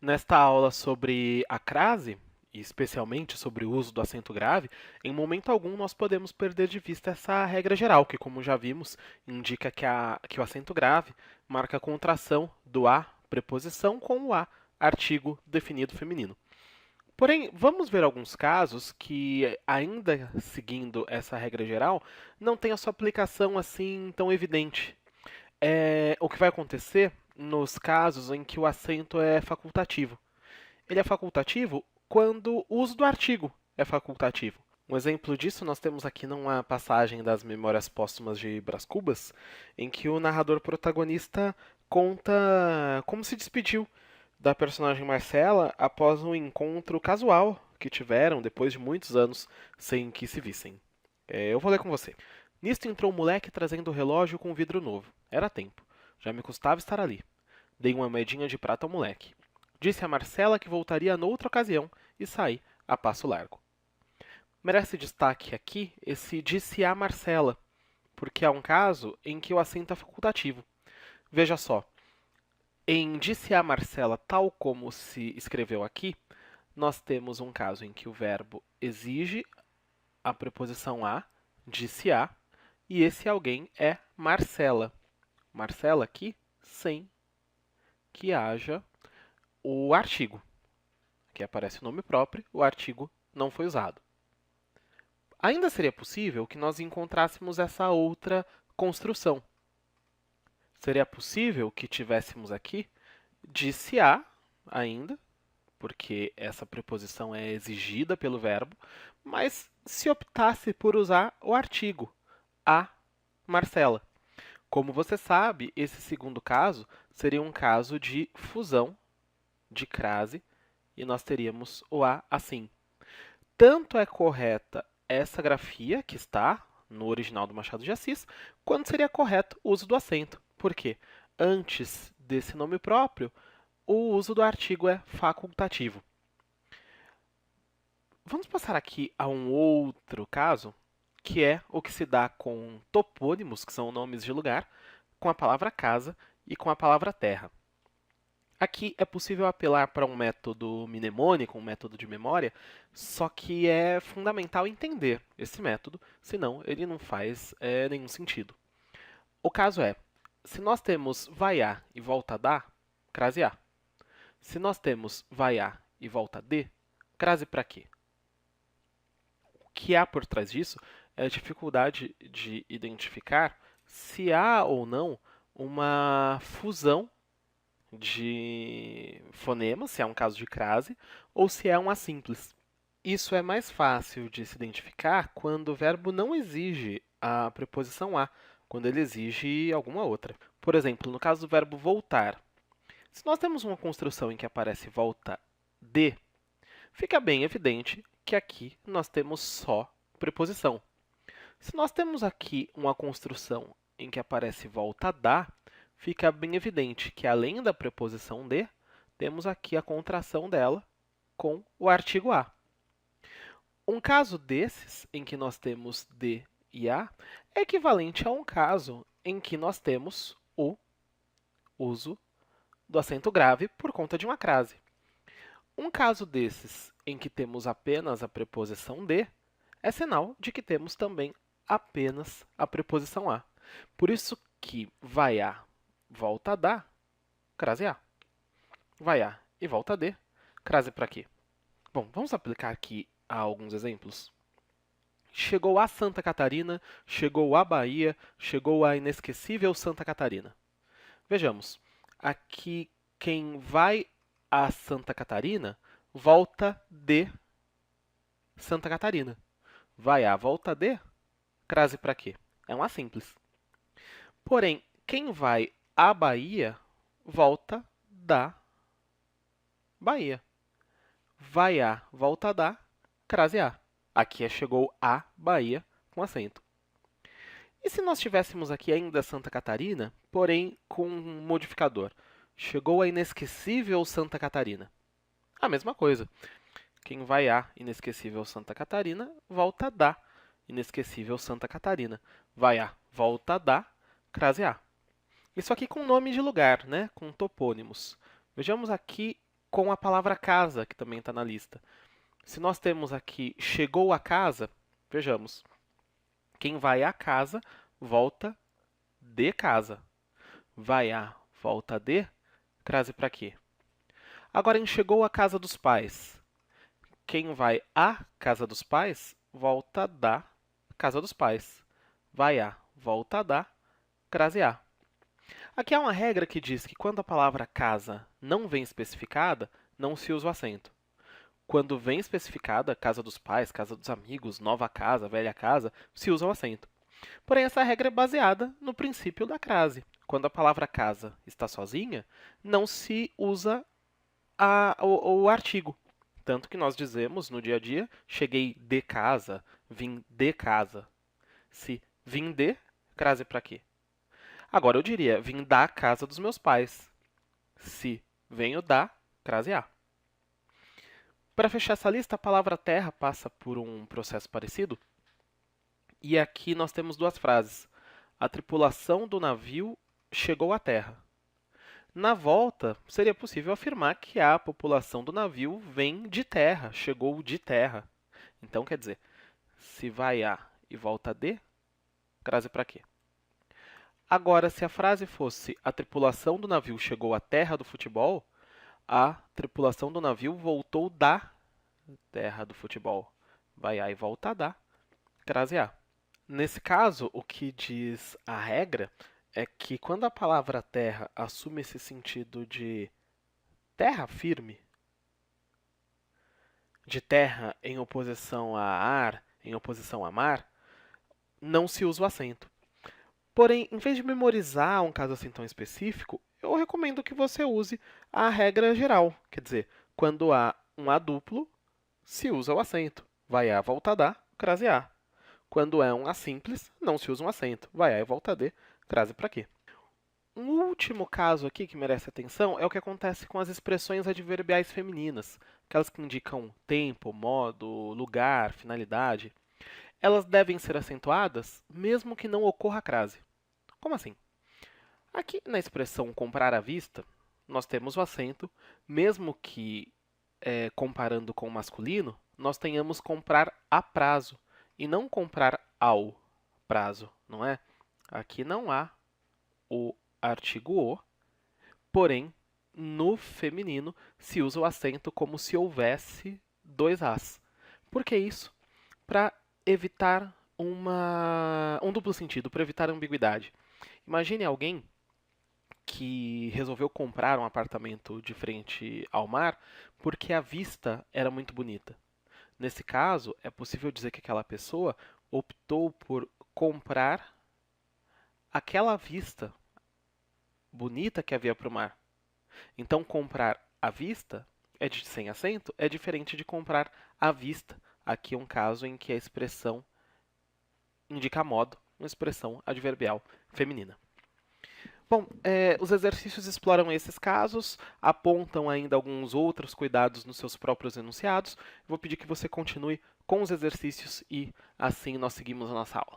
Nesta aula sobre a crase, e especialmente sobre o uso do acento grave, em momento algum nós podemos perder de vista essa regra geral, que, como já vimos, indica que o acento grave marca a contração do a preposição com o a artigo definido feminino. Porém, vamos ver alguns casos que, ainda seguindo essa regra geral, não tem a sua aplicação assim tão evidente. O que vai acontecer nos casos em que o acento é facultativo. Ele é facultativo quando o uso do artigo é facultativo. Um exemplo disso nós temos aqui numa passagem das Memórias Póstumas de Brás Cubas, em que o narrador protagonista conta como se despediu da personagem Marcela após um encontro casual que tiveram depois de muitos anos sem que se vissem. Eu vou ler com você. Nisto entrou o moleque trazendo o relógio com vidro novo. Era tempo. Já me custava estar ali. Dei uma moedinha de prata ao moleque. Disse a Marcela que voltaria noutra ocasião e saí a passo largo. Merece destaque aqui esse disse a Marcela, porque é um caso em que o acento é facultativo. Veja só, em disse a Marcela, tal como se escreveu aqui, nós temos um caso em que o verbo exige a preposição a, disse a, e esse alguém é Marcela. Marcela aqui sem que haja o artigo. Aqui aparece o nome próprio, o artigo não foi usado. Ainda seria possível que nós encontrássemos essa outra construção. Seria possível que tivéssemos aqui disse a ainda, porque essa preposição é exigida pelo verbo, mas se optasse por usar o artigo, a Marcela. Como você sabe, esse segundo caso seria um caso de fusão de crase e nós teríamos o a assim. Tanto é correta essa grafia que está no original do Machado de Assis, quanto seria correto o uso do acento. Por quê? Antes desse nome próprio, o uso do artigo é facultativo. Vamos passar aqui a um outro caso, que é o que se dá com topônimos, que são nomes de lugar, com a palavra casa e com a palavra terra. Aqui é possível apelar para um método mnemônico, um método de memória, só que é fundamental entender esse método, senão ele não faz nenhum sentido. O caso é, se nós temos vai a e volta da, crase a. Se nós temos vai a e volta de, crase para quê? O que há por trás disso é a dificuldade de identificar se há ou não uma fusão de fonemas, se é um caso de crase, ou se é um assímples. Isso é mais fácil de se identificar quando o verbo não exige a preposição a, quando ele exige alguma outra. Por exemplo, no caso do verbo voltar, se nós temos uma construção em que aparece volta de, fica bem evidente que aqui nós temos só preposição. Se nós temos aqui uma construção em que aparece volta da, fica bem evidente que, além da preposição de, temos aqui a contração dela com o artigo a. Um caso desses, em que nós temos de e a, é equivalente a um caso em que nós temos o uso do acento grave por conta de uma crase. Um caso desses, em que temos apenas a preposição de, é sinal de que temos também apenas a preposição a. Por isso que vai a, volta da, crase a. Vai a e volta de, crase para quê? Bom, vamos aplicar aqui a alguns exemplos. Chegou a Santa Catarina, chegou a Bahia, chegou a inesquecível Santa Catarina. Vejamos, aqui quem vai a Santa Catarina volta de Santa Catarina. Vai a, volta de, crase para quê? É uma simples. Porém, quem vai à Bahia volta da Bahia. Vai a, volta da, crase a. Aqui chegou a Bahia com acento. E se nós tivéssemos aqui ainda Santa Catarina, porém com um modificador? Chegou a inesquecível Santa Catarina. A mesma coisa. Quem vai a inesquecível Santa Catarina, volta da inesquecível Santa Catarina. Vai a, volta da, crase a. Isso aqui com nome de lugar, né? Com topônimos. Vejamos aqui com a palavra casa, que também está na lista. Se nós temos aqui chegou a casa, vejamos. Quem vai à casa, volta de casa. Vai a, volta de, crase para quê? Agora, em chegou à casa dos pais. Quem vai à casa dos pais, volta da casa dos pais. Vai a, volta da, crase a. Aqui há uma regra que diz que quando a palavra casa não vem especificada, não se usa o acento. Quando vem especificada, casa dos pais, casa dos amigos, nova casa, velha casa, se usa o acento. Porém, essa regra é baseada no princípio da crase. Quando a palavra casa está sozinha, não se usa o artigo. Tanto que nós dizemos no dia a dia, cheguei de casa, vim de casa. Se vim de, crase para quê? Agora eu diria, vim da casa dos meus pais. Se venho da, crase a. Para fechar essa lista, a palavra terra passa por um processo parecido. E aqui nós temos duas frases. A tripulação do navio chegou à terra. Na volta, seria possível afirmar que a população do navio vem de terra, chegou de terra. Então, quer dizer, se vai a e volta de, crase para quê? Agora, se a frase fosse a tripulação do navio chegou à terra do futebol, a tripulação do navio voltou da terra do futebol. Vai a e volta da, crase a. Nesse caso, o que diz a regra é que quando a palavra terra assume esse sentido de terra firme, de terra em oposição a ar, em oposição a mar, não se usa o acento. Porém, em vez de memorizar um caso assim tão específico, eu recomendo que você use a regra geral. Quer dizer, quando há um A duplo, se usa o acento. Vai A, volta da, crase A. Quando é um A simples, não se usa um acento. Vai A e volta D, crase para quê? Um último caso aqui que merece atenção é o que acontece com as expressões adverbiais femininas, aquelas que indicam tempo, modo, lugar, finalidade. Elas devem ser acentuadas mesmo que não ocorra a crase. Como assim? Aqui na expressão comprar à vista, nós temos o acento, mesmo que, comparando com o masculino, nós tenhamos comprar a prazo e não comprar ao prazo, não é? Aqui não há o artigo o, porém, no feminino se usa o acento como se houvesse dois as. Por que isso? Para evitar um duplo sentido, para evitar ambiguidade. Imagine alguém que resolveu comprar um apartamento de frente ao mar porque a vista era muito bonita. Nesse caso, é possível dizer que aquela pessoa optou por comprar aquela vista bonita que havia para o mar. Então, comprar à vista, sem acento, é diferente de comprar à vista. Aqui é um caso em que a expressão indica modo, uma expressão adverbial feminina. Bom, os exercícios exploram esses casos, apontam ainda alguns outros cuidados nos seus próprios enunciados. Vou pedir que você continue com os exercícios e assim nós seguimos a nossa aula.